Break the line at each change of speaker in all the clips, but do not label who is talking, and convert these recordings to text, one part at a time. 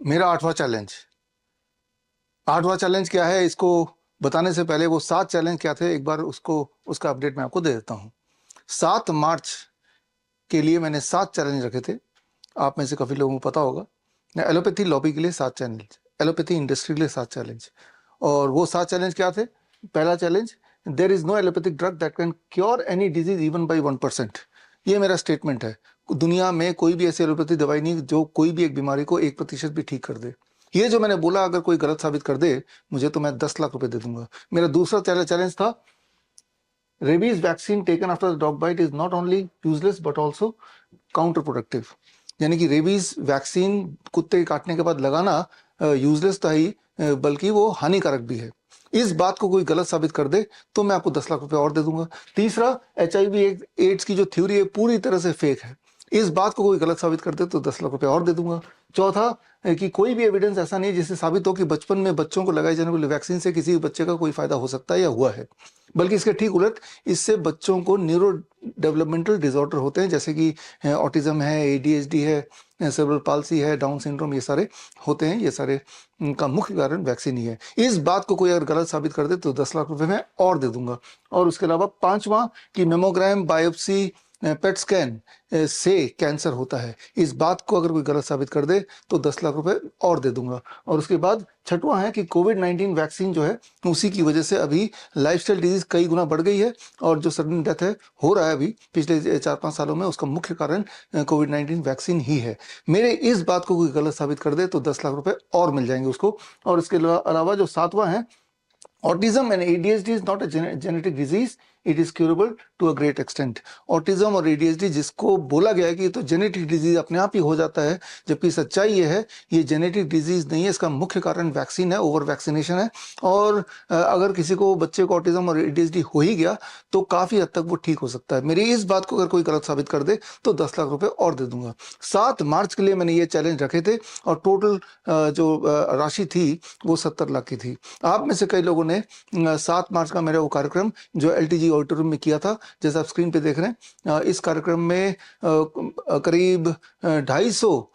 मेरा आठवां चैलेंज क्या है, इसको बताने से पहले वो 7 चैलेंज क्या थे एक बार उसका अपडेट मैं आपको दे देता हूँ। 7 मार्च के लिए मैंने 7 चैलेंज रखे थे। आप में से काफ़ी लोगों को पता होगा। एलोपैथी लॉबी के लिए 7 चैलेंज, एलोपैथी इंडस्ट्री के लिए 7 चैलेंज। और वो 7 चैलेंज क्या थे? पहला challenge, there is no allopathic drug that can cure any disease even by 1%। ये मेरा स्टेटमेंट है। दुनिया में कोई भी ऐसी एलोपैथी दवाई नहीं जो कोई भी एक बीमारी को 1% भी ठीक कर दे। ये जो मैंने बोला, अगर कोई गलत साबित कर दे मुझे, तो मैं 10 लाख रुपए दे दूंगा। मेरा दूसरा चैलेंज था, rabies vaccine taken after the dog bite is not only useless but also counter productive. यानी कि रेबीज वैक्सीन कुत्ते के काटने के बाद लगाना यूजलेस था ही, बल्कि वो हानिकारक भी है। इस बात को कोई गलत साबित कर दे तो मैं आपको 10 लाख रुपए और दे दूंगा। तीसरा, HIV एड्स की जो थ्योरी है पूरी तरह से फेक है। इस बात को कोई गलत साबित कर दे तो 10 लाख रुपए और दे दूंगा। चौथा, कि कोई भी एविडेंस ऐसा नहीं जिससे साबित हो कि बचपन में बच्चों को लगाई जाने वाली वैक्सीन से किसी भी बच्चे का कोई फायदा हो सकता है या हुआ है, बल्कि इसके ठीक उलट, इससे बच्चों को न्यूरो डेवलपमेंटल डिसऑर्डर होते हैं, जैसे कि ऑटिज्म है, ADHD है, सेरेब्रल पाल्सी है, डाउन सिंड्रोम, ये सारे होते हैं। ये सारे का मुख्य कारण वैक्सीन ही है। इस बात को कोई अगर गलत साबित कर दे तो 10 लाख रुपए मैं और दे दूंगा। और उसके अलावा पांचवा, कि मेमोग्राम बायोप्सी पेट स्कैन से कैंसर होता है। इस बात को अगर कोई गलत साबित कर दे तो 10 लाख रुपए और दे दूंगा। और उसके बाद छठवां है कि कोविड-19 वैक्सीन जो है, उसी की वजह से अभी लाइफस्टाइल डिजीज कई गुना बढ़ गई है, और जो सडन डेथ है हो रहा है अभी पिछले 4-5 सालों में, उसका मुख्य कारण कोविड-19 वैक्सीन ही है। मेरे इस बात को कोई गलत साबित कर दे तो 10 लाख रुपए और मिल जाएंगे उसको। और इसके अलावा जो सातवां है, autism and ADHD is not a genetic disease, it is curable to a great extent. Autism और ADHD जिसको बोला गया है कि ये तो जेनेटिक डिजीज अपने आप ही हो जाता है, जबकि सच्चाई ये है ये जेनेटिक डिजीज नहीं है। इसका मुख्य कारण वैक्सीन है, ओवर वैक्सीनेशन है। और अगर किसी को, बच्चे को ऑटिज्म और ADHD हो ही गया तो काफी हद तक वो ठीक हो सकता है। मेरी इस बात को अगर कोई गलत साबित कर दे तो 10 लाख रुपए और दे दूंगा। 7 मार्च के लिए मैंने ये चैलेंज रखे थे, और टोटल जो राशि थी वो 70 लाख की थी। आप में से कई लोगों ने 7 मार्च का मेरा वो कार्यक्रम जो LTG ऑडिटोरियम में किया था, जैसा आप स्क्रीन पे देख रहे हैं, इस कार्यक्रम में करीब 250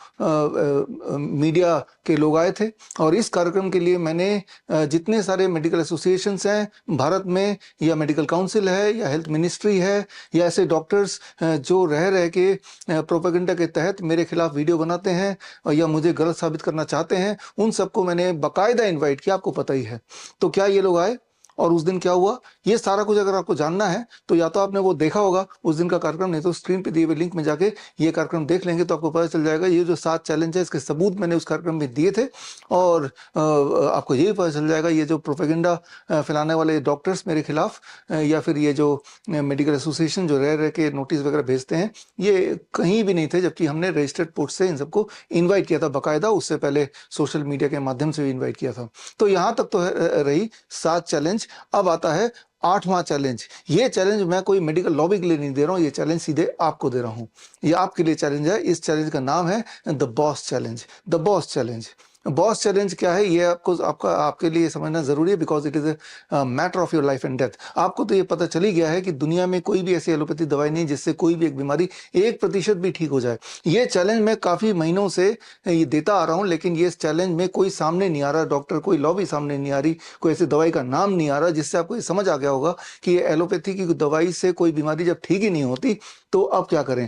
मीडिया के लोग आए थे। और इस कार्यक्रम के लिए मैंने जितने सारे मेडिकल एसोसिएशंस हैं भारत में, या मेडिकल काउंसिल है, या हेल्थ मिनिस्ट्री है, या ऐसे डॉक्टर्स जो रह के प्रोपेगेंडा के तहत मेरे खिलाफ वीडियो बनाते हैं या मुझे गलत साबित करना चाहते हैं, उन सबको मैंने बाकायदा इन्वाइट किया, आपको पता ही है। तो क्या ये लोग आए? और उस दिन क्या हुआ, ये सारा कुछ अगर आपको जानना है तो या तो आपने वो देखा होगा उस दिन का कार्यक्रम, नहीं तो स्क्रीन पे दिए हुए लिंक में जाके ये कार्यक्रम देख लेंगे तो आपको पता चल जाएगा। ये जो 7 चैलेंज है इसके सबूत मैंने उस कार्यक्रम में दिए थे। और आपको ये भी पता चल जाएगा, ये जो प्रोपेगेंडा फैलाने वाले डॉक्टर्स मेरे खिलाफ, या फिर ये जो मेडिकल एसोसिएशन जो रह के नोटिस वगैरह भेजते हैं, ये कहीं भी नहीं थे, जबकि हमने रजिस्टर्ड पोस्ट से इन सबको इन्वाइट किया था बाकायदा, उससे पहले सोशल मीडिया के माध्यम से भी इन्वाइट किया था। तो यहाँ तक तो रही 7 चैलेंज। अब आता है 8वां चैलेंज। ये चैलेंज मैं कोई मेडिकल लॉबी के लिए नहीं दे रहा हूं, ये चैलेंज सीधे आपको दे रहा हूं। ये आपके लिए चैलेंज है। इस चैलेंज का नाम है the boss challenge. The boss challenge. Boss challenge क्या है, ये आपके लिए समझना जरूरी है, because it is a matter of your life and death. आपको तो ये पता चल ही गया है कि दुनिया में कोई भी ऐसी एलोपैथी दवाई नहीं जिससे कोई भी एक बीमारी 1% भी ठीक हो जाए। ये चैलेंज मैं काफी महीनों से ये देता आ रहा हूं, लेकिन ये चैलेंज में कोई सामने नहीं आ रहा, डॉक्टर कोई लॉबी सामने नहीं आ रही, कोई ऐसी दवाई का नाम नहीं आ रहा जिससे आपको ये समझ आ गया होगा कि एलोपैथी की दवाई से कोई बीमारी जब ठीक ही नहीं होती तो अब क्या करें।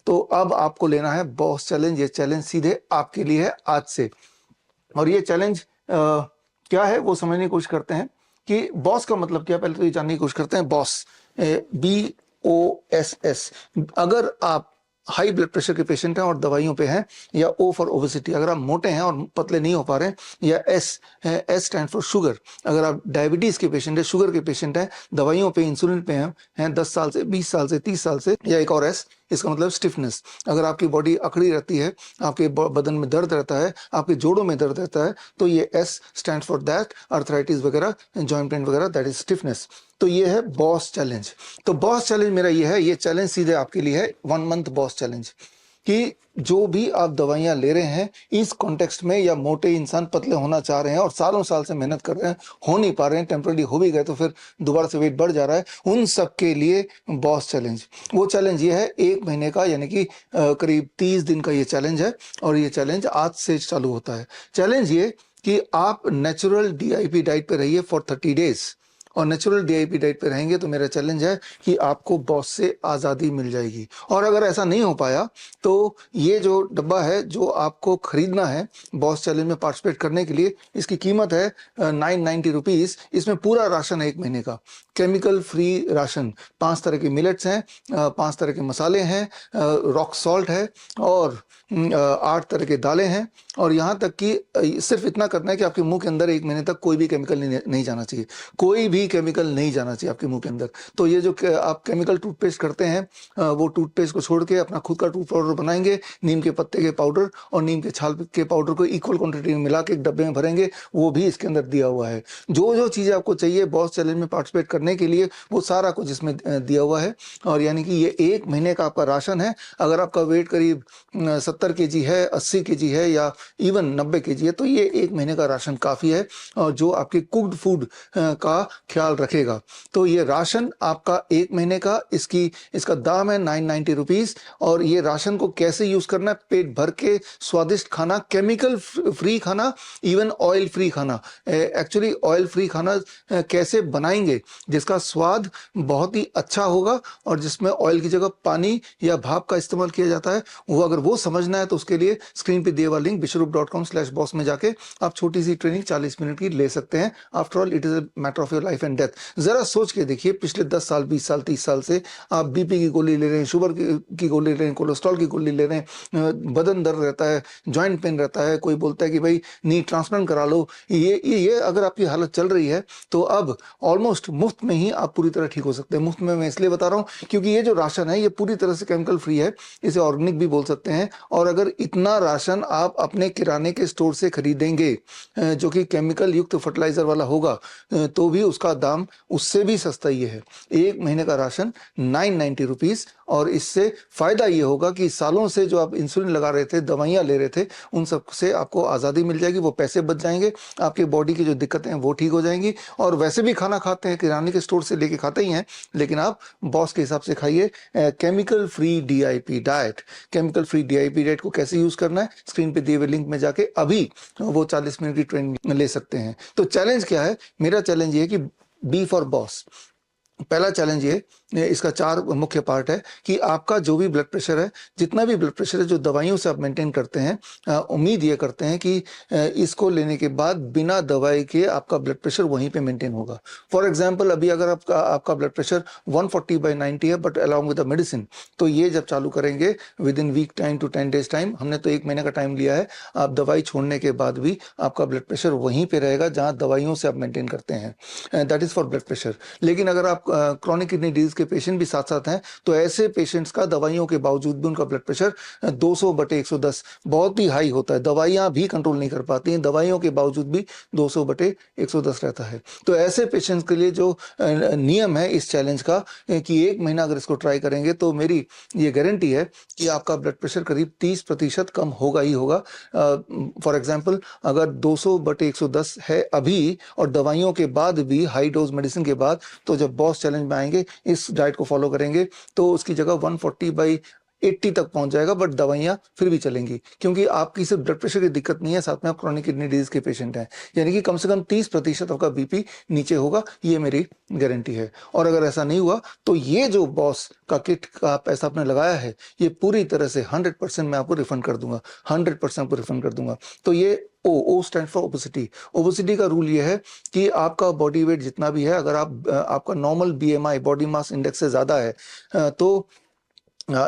तो अब आपको लेना है बॉस चैलेंज। ये चैलेंज सीधे आपके लिए है आज से। और ये चैलेंज क्या है वो समझने की कोशिश करते हैं कि बॉस का मतलब क्या, पहले तो ये जानने की कोशिश करते हैं। Boss, BOSS। अगर आप हाई ब्लड प्रेशर के पेशेंट हैं और दवाइयों पे हैं, या O फॉर ओबेसिटी, अगर आप मोटे हैं और पतले नहीं हो पा रहे हैं, या S स्टैंड फॉर शुगर, अगर आप डायबिटीज के पेशेंट है, शुगर के पेशेंट हैं, दवाइयों पे, इंसुलिन पे हैं 10 साल से, 20 साल से, 30 साल से, या एक और S, इसका मतलब स्टिफनेस। अगर आपकी बॉडी अकड़ी रहती है, आपके बदन में दर्द रहता है, आपके जोड़ों में दर्द रहता है, तो ये S stand for that, arthritis वगैरह, जॉइंट पेन वगैरह, दैट इज स्टिफनेस। तो ये है बॉस चैलेंज। तो बॉस चैलेंज मेरा ये है, ये चैलेंज सीधे आपके लिए है 1 मंथ बॉस चैलेंज। कि जो भी आप दवाइयाँ ले रहे हैं इस कॉन्टेक्स्ट में, या मोटे इंसान पतले होना चाह रहे हैं और सालों साल से मेहनत कर रहे हैं, हो नहीं पा रहे हैं, टेम्पररी हो भी गए तो फिर दोबारा से वेट बढ़ जा रहा है, उन सब के लिए बॉस चैलेंज। वो चैलेंज ये है 1 महीने का, यानी कि करीब 30 दिन का ये चैलेंज है, और ये चैलेंज आज से चालू होता है। चैलेंज ये कि आप नेचुरल DIP डाइट पे रहिए फॉर 30 डेज, और नेचुरल DIP डाइट पे रहेंगे तो मेरा चैलेंज है कि आपको बॉस से आज़ादी मिल जाएगी। और अगर ऐसा नहीं हो पाया तो ये जो डब्बा है जो आपको खरीदना है बॉस चैलेंज में पार्टिसिपेट करने के लिए, इसकी कीमत है 990 रुपीज़। इसमें पूरा राशन है 1 महीने का, केमिकल फ्री राशन। 5 तरह के मिलेट्स हैं, 5 तरह के मसाले हैं, रॉक सॉल्ट है, और 8 तरह के दालें हैं। और यहाँ तक कि सिर्फ इतना करना है कि आपके मुंह के अंदर 1 महीने तक कोई भी केमिकल नहीं जाना चाहिए, कोई भी केमिकल नहीं जाना चाहिए आपके मुंह के अंदर। तो ये जो आप केमिकल टूथपेस्ट करते हैं, वो टूथपेस्ट को छोड़ के अपना खुद का टूथ पाउडर बनाएंगे, नीम के पत्ते के पाउडर और नीम के छाल के पाउडर को इक्वल क्वांटिटी में मिला के एक डब्बे में भरेंगे, वो भी इसके अंदर दिया हुआ है। जो जो चीज़ें आपको चाहिए बॉस चैलेंज में पार्टिसिपेट करने के लिए, वो सारा कुछ इसमें दिया हुआ है। और यानी कि ये 1 महीने का आपका राशन है। अगर आपका वेट करीब 70 kg है, 80 kg है, या इवन 90 kg है, तो ये 1 महीने का राशन काफ़ी है, और जो आपके कुक्ड फूड का ख्याल रखेगा। तो ये राशन आपका 1 महीने का, इसका दाम है 990 रुपीज़। और ये राशन को कैसे यूज़ करना है? पेट भर के स्वादिष्ट खाना, केमिकल फ्री खाना, इवन ऑयल फ्री खाना। एक्चुअली ऑयल फ्री खाना कैसे बनाएंगे जिसका स्वाद बहुत ही अच्छा होगा और जिसमें ऑयल की जगह पानी या भाप का इस्तेमाल किया जाता है, वो अगर वो समझना है तो उसके लिए स्क्रीन पे दिए हुआ लिंक bishrup.com/boss में जाके आप छोटी सी ट्रेनिंग 40 मिनट की ले सकते हैं। After all it is a matter of your life and death. जरा सोच के देखिए, पिछले 10 साल, 20 साल, 30 साल से आप बीपी की गोली ले रहे हैं, शुगर की गोली ले रहे हैं, कोलेस्ट्रॉल की गोली ले रहे हैं, बदन दर्द रहता है, जॉइंट पेन रहता है, कोई बोलता है कि भाई नी ट्रांसप्लांट करा लो। ये अगर आपकी हालत चल रही है तो अब ऑलमोस्ट मुफ्त में ही आप पूरी तरह ठीक हो सकते हैं। मुफ्त में मैं इसलिए बता रहा हूँ क्योंकि ये जो राशन है ये पूरी तरह से केमिकल फ्री है, इसे ऑर्गेनिक भी बोल सकते हैं। और अगर इतना राशन आप अपने किराने के स्टोर से खरीदेंगे जो कि केमिकल युक्त फर्टिलाइजर वाला होगा, तो भी उसका दाम उससे भी सस्ता ही है। 1 महीने का राशन 990 रुपीज़। और इससे फायदा ये होगा कि सालों से जो आप इंसुलिन लगा रहे थे, दवाइयाँ ले रहे थे, उन सब से आपको आज़ादी मिल जाएगी, वो पैसे बच जाएंगे, आपके बॉडी की जो दिक्कतें हैं वो ठीक हो जाएंगी। और वैसे भी खाना खाते हैं, किराने के स्टोर से लेके खाते ही हैं, लेकिन आप बॉस के हिसाब से खाइए chemical free DIP diet. Chemical free DIP diet को कैसे यूज़ करना है, स्क्रीन पे दिए हुए लिंक में जाके अभी वो 40 मिनट की ट्रेनिंग ले सकते हैं। तो चैलेंज क्या है? मेरा चैलेंज ये है कि बी फॉर बॉस। पहला चैलेंज ये, इसका 4 मुख्य पार्ट है कि आपका जो भी ब्लड प्रेशर है, जितना भी ब्लड प्रेशर है जो दवाइयों से आप मेंटेन करते हैं, उम्मीद ये करते हैं कि इसको लेने के बाद बिना दवाई के आपका ब्लड प्रेशर वहीं पे मेंटेन होगा। फॉर एग्जांपल, अभी अगर आपका ब्लड प्रेशर 140/90 है but along with the medicine, तो ये जब चालू करेंगे within week time to 10 days time, हमने तो 1 महीने का टाइम लिया है, आप दवाई छोड़ने के बाद भी आपका ब्लड प्रेशर वहीं पे रहेगा जहाँ दवाइयों से आप मेंटेन करते हैं। That is for blood pressure. लेकिन अगर आप क्रॉनिक किडनी डिजीज के पेशेंट भी साथ साथ हैं, तो ऐसे पेशेंट्स का दवाइयों के बावजूद भी उनका ब्लड प्रेशर 200/110 बहुत ही हाई होता है। दवाइयां भी कंट्रोल नहीं कर पाती हैं, दवाइयों के बावजूद भी 200/110 रहता है। तो ऐसे पेशेंट्स के लिए जो नियम है इस चैलेंज का कि 1 महीना अगर इसको ट्राई करेंगे तो मेरी ये गारंटी है कि आपका ब्लड प्रेशर करीब 30% कम होगा ही होगा। फॉर एग्जाम्पल, अगर 200/110 है अभी और दवाइयों के बाद भी, हाई डोज मेडिसिन के बाद, तो जब बॉस चैलेंज में आएंगे, इस डाइट को फॉलो करेंगे, तो उसकी जगह 140/80 तक पहुंच जाएगा, बट दवाइयां फिर भी चलेंगी क्योंकि आपकी सिर्फ ब्लड प्रेशर की दिक्कत नहीं है, साथ में आप क्रॉनिक किडनी डिजीज के पेशेंट हैं। यानी कि कम से कम 30% आपका बीपी नीचे होगा, ये मेरी गारंटी है। और अगर ऐसा नहीं हुआ तो ये जो बॉस का किट का पैसा आपने लगाया है, ये पूरी तरह से 100% मैं आपको रिफंड कर दूंगा, 100% आपको रिफंड कर दूंगा। तो ये O stand for obesity. Obesity का रूल ये है कि आपका बॉडी वेट जितना भी है, अगर आपका normal BMI, body mass index से ज़्यादा है, तो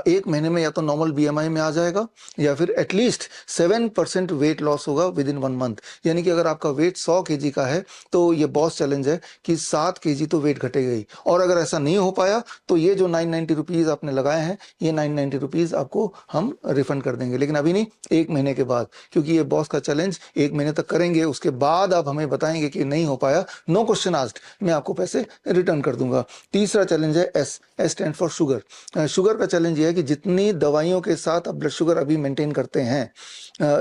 1 महीने में या तो नॉर्मल BMI में आ जाएगा या फिर एटलीस्ट 7% वेट लॉस होगा विद इन 1 मंथ। यानी कि अगर आपका वेट 100 kg का है तो ये बॉस चैलेंज है कि 7 kg तो वेट घटेगा ही। और अगर ऐसा नहीं हो पाया तो ये जो 990 रुपीज़ आपने लगाए हैं, ये 990 रुपीज़ आपको हम रिफंड कर देंगे, लेकिन अभी नहीं, 1 महीने के बाद, क्योंकि ये बॉस का चैलेंज 1 महीने तक करेंगे। उसके बाद आप हमें बताएंगे कि नहीं हो पाया, नो क्वेश्चन आस्क्ड, मैं आपको पैसे रिटर्न कर दूंगा। तीसरा चैलेंज है S stand for sugar. Sugar का चैलेंज चैलेंज ये है कि जितनी दवाइयों के साथ आप ब्लड शुगर अभी मेंटेन करते हैं,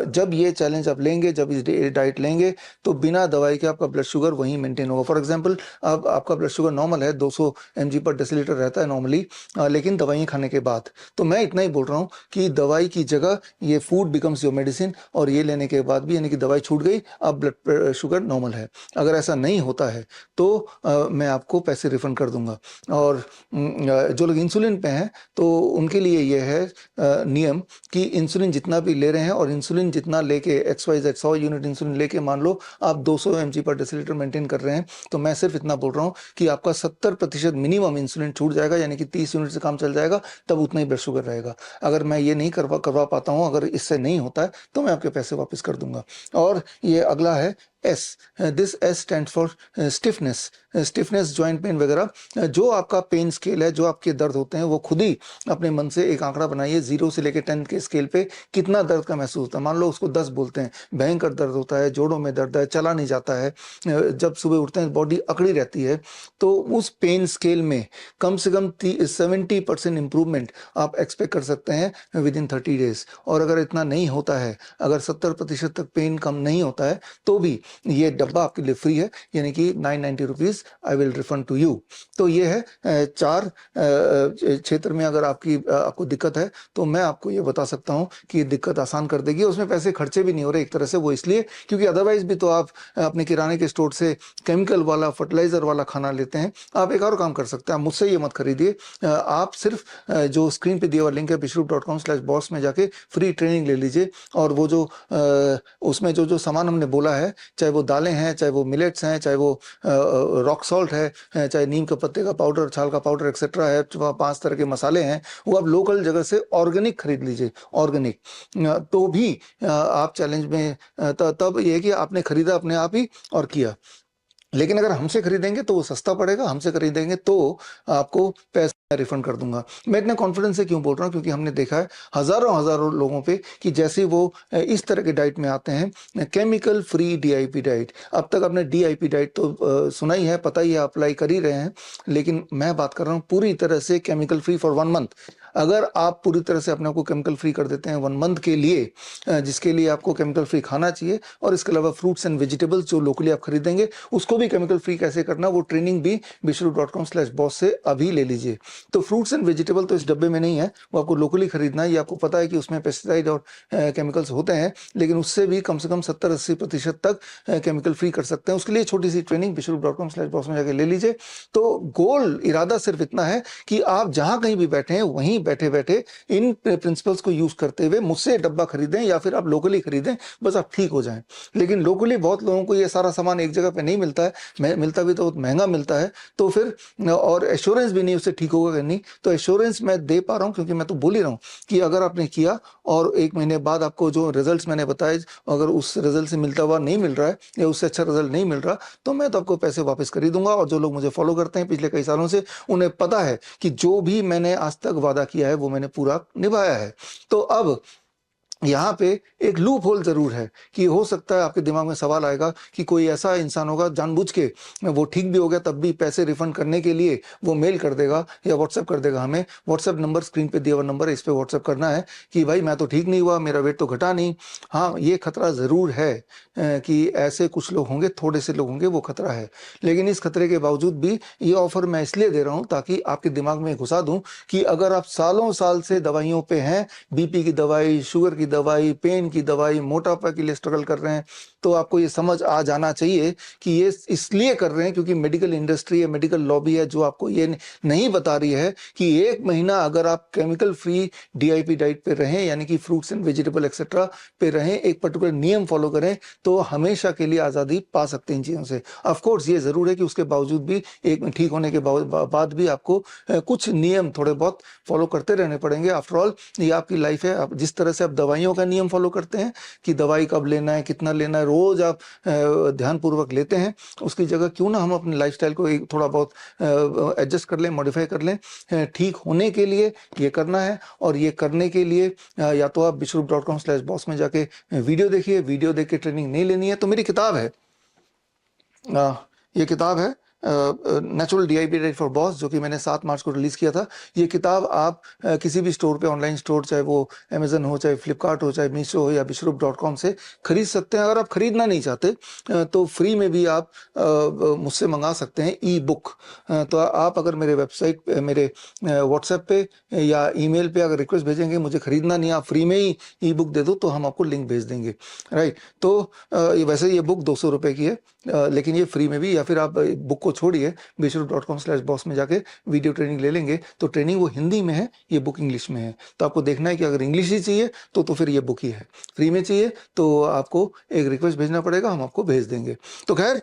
जब ये चैलेंज आप लेंगे, जब इस डाइट लेंगे, तो बिना दवाई के आपका ब्लड शुगर वहीं मेंटेन होगा। फॉर एग्जांपल, अब आपका ब्लड शुगर नॉर्मल है, 200 mg पर डेसीलीटर रहता है नॉर्मली, लेकिन दवाई खाने के बाद, तो मैं इतना ही बोल रहा हूँ कि दवाई की जगह ये फूड बिकम्स योर मेडिसिन, और ये लेने के बाद भी यानी कि दवाई छूट गई, अब ब्लड शुगर नॉर्मल है। अगर ऐसा नहीं होता है तो मैं आपको पैसे रिफंड कर दूंगा। और जो लोग इंसुलिन पे हैं तो उनके लिए ये है नियम कि इंसुलिन जितना भी ले रहे हैं, और इंसुलिन जितना लेके XYZ 100 यूनिट इंसुलिन लेके मान लो आप 200 mg पर डेसीलीटर मेंटेन कर रहे हैं, तो मैं सिर्फ इतना बोल रहा हूँ कि आपका 70% मिनिमम इंसुलिन छूट जाएगा, यानी कि 30 यूनिट से काम चल जाएगा, तब उतना ही ब्लड शुगर रहेगा। अगर मैं ये नहीं करवा पाता हूँ, अगर इससे नहीं होता है, तो मैं आपके पैसे वापस कर दूंगा। और ये अगला है S, this S stand for stiffness, joint pain वगैरह। जो आपका पेन स्केल है, जो आपके दर्द होते हैं, वो खुद ही अपने मन से एक आंकड़ा बनाइए, 0 से लेकर 10 के स्केल पे कितना दर्द का महसूस होता है। मान लो उसको 10 बोलते हैं, भयंकर दर्द होता है, जोड़ों में दर्द है, चला नहीं जाता है, जब सुबह उठते हैं बॉडी अकड़ी रहती है, तो उस पेन स्केल में कम से कम 70% इंप्रूवमेंट आप एक्सपेक्ट कर सकते हैं विद इन 30 डेज। और अगर इतना नहीं होता है, अगर 70% तक पेन कम नहीं होता है, तो भी ये डब्बा आपके लिए फ्री है, यानी कि 990 rupees I will refund to you. तो ये है 4 क्षेत्र में अगर आपको दिक्कत है, तो मैं आपको ये बता सकता हूँ कि ये दिक्कत आसान कर देगी। उसमें पैसे खर्चे भी नहीं हो रहे एक तरह से, वो इसलिए क्योंकि अदरवाइज भी तो आप अपने किराने के स्टोर से केमिकल वाला, फर्टिलाइजर वाला खाना लेते हैं। आप एक और काम कर सकते हैं, आप मुझसे ये मत खरीदिए, आप सिर्फ जो स्क्रीन पे दिया हुआ लिंक है bishrup.com/boss में जाके फ्री ट्रेनिंग ले लीजिए, और वो जो उसमें जो सामान हमने बोला है, चाहे वो दालें हैं, चाहे वो मिलेट्स हैं, चाहे वो रॉक सॉल्ट है, चाहे नीम के पत्ते का पाउडर, छाल का पाउडर एक्सेट्रा है, 5 तरह के मसाले हैं, वो आप लोकल जगह से ऑर्गेनिक खरीद लीजिए, ऑर्गेनिक। तो भी आप चैलेंज में तब ये है कि आपने खरीदा अपने आप ही और किया। लेकिन अगर हमसे खरीदेंगे तो वो सस्ता पड़ेगा, हमसे खरीदेंगे तो आपको पैसा रिफंड कर दूंगा। मैं इतने कॉन्फिडेंस से क्यों बोल रहा हूँ, क्योंकि हमने देखा है हजारों लोगों पे कि जैसे वो इस तरह के डाइट में आते हैं, केमिकल फ्री DIP डाइट। अब तक आपने DIP डाइट तो सुना ही है, पता ही है, अप्लाई कर ही रहे हैं, लेकिन मैं बात कर रहा हूँ पूरी तरह से केमिकल फ्री फॉर 1 मंथ। अगर आप पूरी तरह से अपने आप को केमिकल फ्री कर देते हैं 1 मंथ के लिए, जिसके लिए आपको केमिकल फ्री खाना चाहिए, और इसके अलावा फ्रूट्स एंड वेजिटेबल्स जो लोकली आप खरीदेंगे, उसको भी केमिकल फ्री कैसे करना, वो ट्रेनिंग भी bishrup.com/boss से अभी ले लीजिए। तो फ्रूट्स एंड वेजिटेबल तो इस डब्बे में नहीं है, वो आपको लोकली खरीदना है। ये आपको पता है कि उसमें पेस्टिसाइड और केमिकल्स होते हैं, लेकिन उससे भी कम से कम 70-80% तक केमिकल फ्री कर सकते हैं। उसके लिए छोटी सी ट्रेनिंग bishrup.com/boss में जाके ले लीजिए। तो गोल इरादा सिर्फ इतना है कि आप जहां कहीं भी बैठे हैं, वहीं बैठे बैठे इन प्रिंसिपल्स को यूज करते हुए मुझसे डब्बा खरीदें, या फिर आप लोकली खरीदें, बस आप ठीक हो जाएं। लेकिन लोकली बहुत लोगों को ये सारा सामान एक जगह पे नहीं मिलता है, मिलता भी तो बहुत महंगा मिलता है, तो फिर और एश्योरेंस भी नहीं उससे ठीक होगा कि नहीं। तो एश्योरेंस मैं दे पा रहा हूँ, क्योंकि मैं तो बोल ही रहा हूँ कि अगर आपने किया और 1 महीने बाद आपको जो रिजल्ट मैंने बताए, अगर उस रिजल्ट से मिलता हुआ नहीं मिल रहा है, या उससे अच्छा रिजल्ट नहीं मिल रहा, तो मैं तो आपको पैसे वापस कर ही दूंगा। और जो लोग मुझे फॉलो करते हैं पिछले कई सालों से, उन्हें पता है कि जो भी मैंने आज तक वादा किया है वो मैंने पूरा निभाया है। तो अब यहाँ पे एक लूप होल जरूर है कि हो सकता है आपके दिमाग में सवाल आएगा कि कोई ऐसा इंसान होगा जानबूझ के, वो ठीक भी हो गया तब भी पैसे रिफंड करने के लिए वो मेल कर देगा या व्हाट्सएप कर देगा हमें। व्हाट्सएप नंबर स्क्रीन पे दिया हुआ नंबर है, इस पे व्हाट्सएप करना है कि भाई मैं तो ठीक नहीं हुआ, मेरा वेट तो घटा नहीं। हाँ, ये खतरा जरूर है कि ऐसे कुछ लोग होंगे, थोड़े से लोग होंगे, वो खतरा है। लेकिन इस खतरे के बावजूद भी ये ऑफर मैं इसलिए दे रहा हूँ ताकि आपके दिमाग में घुसा दूं कि अगर आप सालों साल से दवाइयों पे हैं, BP की दवाई, शुगर की दवाई, पेन की दवाई, मोटापा के लिए स्ट्रगल कर रहे हैं, तो आपको ये समझ आ जाना चाहिए कि ये इसलिए कर रहे हैं क्योंकि मेडिकल इंडस्ट्री है, मेडिकल लॉबी है, जो आपको ये नहीं बता रही है कि 1 महीना अगर आप केमिकल फ्री DIP डाइट पे रहें, यानी कि फ्रूट्स एंड वेजिटेबल एक्सेट्रा पे रहें, एक पर्टिकुलर नियम फॉलो करें, तो हमेशा के लिए आज़ादी पा सकते हैं इन चीज़ों से। ऑफकोर्स ये ज़रूर है कि उसके बावजूद भी, एक ठीक होने के बाद भी आपको कुछ नियम थोड़े बहुत फॉलो करते रहने पड़ेंगे। आफ्टरऑल ये आपकी लाइफ है। आप जिस तरह से आप दवाइयों का नियम फॉलो करते हैं कि दवाई कब लेना है, कितना लेना है, रोज आप ध्यानपूर्वक लेते हैं, उसकी जगह क्यों ना हम अपने लाइफस्टाइल को एक थोड़ा बहुत एडजस्ट कर लें, मॉडिफाई कर लें। ठीक होने के लिए ये करना है, और ये करने के लिए या तो आप bishrup.com/boss में जाके वीडियो देखिए। वीडियो देख के ट्रेनिंग नहीं लेनी है तो मेरी किताब है, ये किताब है natural DIP diet for boss, जो कि मैंने 7 मार्च को रिलीज़ किया था। ये किताब आप किसी भी स्टोर पे, ऑनलाइन स्टोर, चाहे वो अमेज़न हो, चाहे फ्लिपकार्ट हो, चाहे मीशो हो या विश्वरूप.com से खरीद सकते हैं। अगर आप खरीदना नहीं चाहते तो फ्री में भी आप मुझसे मंगा सकते हैं ई बुक। तो आप अगर मेरे वेबसाइट मेरे व्हाट्सएप पे या ईमेल पे अगर रिक्वेस्ट भेजेंगे, मुझे खरीदना नहीं, आप फ्री में ही ई बुक दे दो, तो हम आपको लिंक भेज देंगे, राइट। तो वैसे ये बुक 200 रुपये की है, लेकिन ये फ्री में भी, या फिर आप बुक को छोड़िए, विश्वरूप.com/boss में जाके वीडियो ट्रेनिंग ले लेंगे, तो ट्रेनिंग वो हिंदी में है, ये बुक इंग्लिश में है। तो आपको देखना है कि अगर इंग्लिश ही चाहिए तो फिर ये बुक ही है। फ्री में चाहिए तो आपको एक रिक्वेस्ट भेजना पड़ेगा, हम आपको भेज देंगे। तो खैर,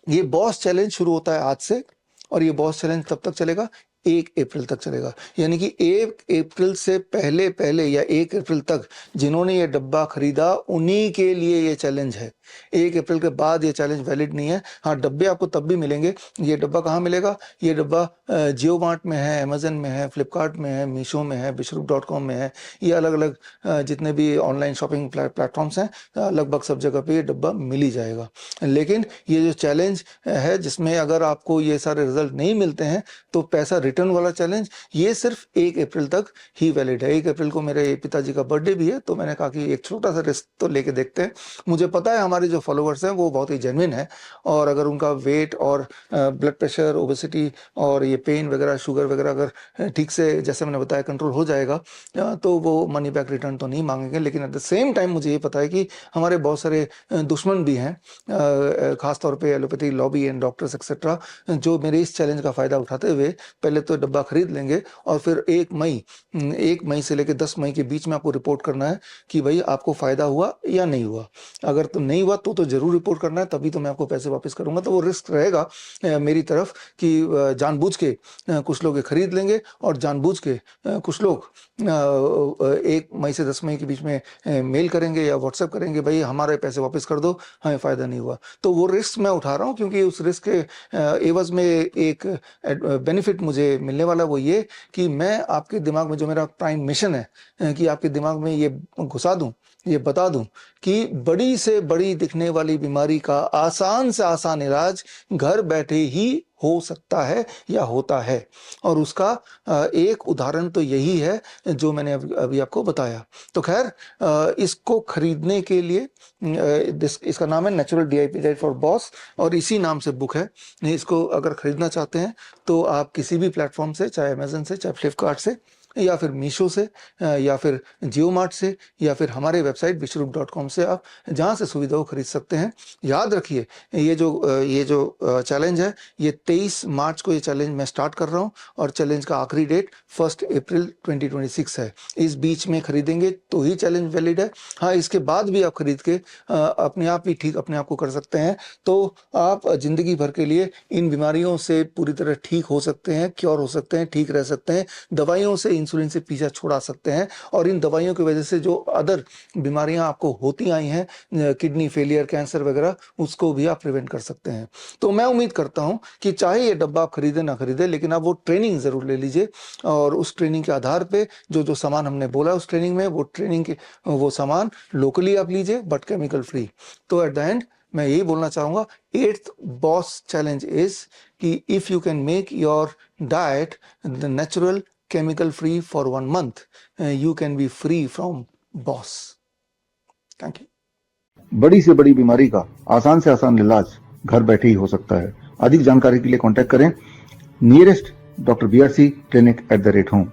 ये बॉस चैलेंज शुरू होता है आज से, और ये बॉस चैलेंज तब तक चलेगा, 1 अप्रैल तक चलेगा। यानी कि 1 अप्रैल से पहले या 1 अप्रैल तक जिन्होंने ये डब्बा खरीदा, उन्हीं के लिए ये चैलेंज है। 1 अप्रैल के बाद ये चैलेंज वैलिड नहीं है। हाँ, डब्बे आपको तब भी मिलेंगे। ये डब्बा कहाँ मिलेगा? ये डब्बा जियो मार्ट में है, अमेज़न में है, फ्लिपकार्ट में है, मीशो में है, विश्वरूप.com में है। ये अलग-अलग जितने भी ऑनलाइन शॉपिंग प्लेटफॉर्म्स हैं, लगभग सब जगह पे ये डब्बा मिल ही जाएगा। लेकिन ये जो चैलेंज है, जिसमें अगर आपको ये सारे रिजल्ट नहीं मिलते हैं तो पैसा रिटर्न वाला चैलेंज, ये सिर्फ 1 अप्रैल तक ही वैलिड है। 1 अप्रैल को मेरे पिताजी का बर्थडे भी है, तो मैंने कहा कि एक छोटा सा रिस्क तो लेके देखते हैं। मुझे पता है हमारे जो फॉलोअर्स हैं वो बहुत ही जेन्युइन है, और अगर उनका वेट और ब्लड प्रेशर, ओबेसिटी और ये पेन वगैरह, शुगर वगैरह अगर ठीक से, जैसे मैंने बताया, कंट्रोल हो जाएगा, तो वो मनी बैक रिटर्न तो नहीं मांगेंगे। लेकिन एट द सेम टाइम मुझे ये पता है कि हमारे बहुत सारे दुश्मन भी हैं, खासतौर पे allopathy lobby and doctors etcetera, जो मेरे इस चैलेंज का फ़ायदा उठाते हुए पहले तो डब्बा खरीद लेंगे, और फिर 1 मई से लेकर 10 मई के बीच में आपको रिपोर्ट करना है कि भाई आपको फ़ायदा हुआ या नहीं हुआ। अगर तो नहीं हुआ तो ज़रूर रिपोर्ट करना है, तभी तो मैं आपको पैसे वापस करूँगा। तो वो रिस्क रहेगा मेरी तरफ कि जानबूझ के कुछ लोग ये खरीद लेंगे, और जानबूझ के कुछ लोग 1 मई से 10 मई के बीच में मेल करेंगे या व्हाट्सएप करेंगे, भाई हमारे पैसे वापस कर दो, हमें फ़ायदा नहीं हुआ। तो वो रिस्क मैं उठा रहा हूँ, क्योंकि उस रिस्क के एवज़ में एक बेनिफिट मुझे मिलने वाला, वो ये कि मैं आपके दिमाग में, जो मेरा प्राइम मिशन है कि आपके दिमाग में ये घुसा दूं, ये बता दूं कि बड़ी से बड़ी दिखने वाली बीमारी का आसान से आसान इलाज घर बैठे ही हो सकता है या होता है। और उसका एक उदाहरण तो यही है जो मैंने अभी आपको बताया। तो खैर, इसको खरीदने के लिए इसका नाम है natural DIP diet for boss, और इसी नाम से बुक है। इसको अगर खरीदना चाहते हैं तो आप किसी भी प्लेटफॉर्म से, चाहे अमेज़न से, चाहे फ्लिपकार्ट से, या फिर मीशो से, या फिर जियो मार्ट से, या फिर हमारे वेबसाइट विश्वरूप.com से, आप जहाँ से सुविधा हो खरीद सकते हैं। याद रखिए, ये जो चैलेंज है, ये 23 मार्च को ये चैलेंज मैं स्टार्ट कर रहा हूँ, और चैलेंज का आखिरी डेट 1 अप्रैल 2026 है। इस बीच में खरीदेंगे तो ही चैलेंज वैलिड है। हाँ, इसके बाद भी आप खरीद के अपने आप ही ठीक अपने आप को कर सकते हैं, तो आप ज़िंदगी भर के लिए इन बीमारियों से पूरी तरह ठीक हो सकते हैं, क्योर हो सकते हैं, ठीक रह सकते हैं। दवाइयों से, इंसुलिन से पीछा छुड़ा सकते हैं, और इन दवाइयों की वजह से जो अदर बीमारियां आपको होती आई हैं, किडनी फेलियर, कैंसर वगैरह, उसको भी आप प्रिवेंट कर सकते हैं। तो मैं उम्मीद करता हूं कि चाहे ये डब्बा आप खरीदे ना खरीदे, लेकिन आप वो ट्रेनिंग ज़रूर ले लीजिए, और उस ट्रेनिंग के आधार पे जो सामान हमने बोला उस ट्रेनिंग में, वो ट्रेनिंग के वो सामान लोकली आप लीजिए, बट केमिकल फ्री। तो एट द एंड मैं यही बोलना चाहूँगा, 8th बॉस चैलेंज इज कि if you can make your diet the natural chemical free for 1 month, you can be free from boss. Thank you.
बड़ी से बड़ी बीमारी का आसान से आसान इलाज घर बैठे ही हो सकता है। अधिक जानकारी के लिए कांटेक्ट करें nearest Dr. BRC clinic @home।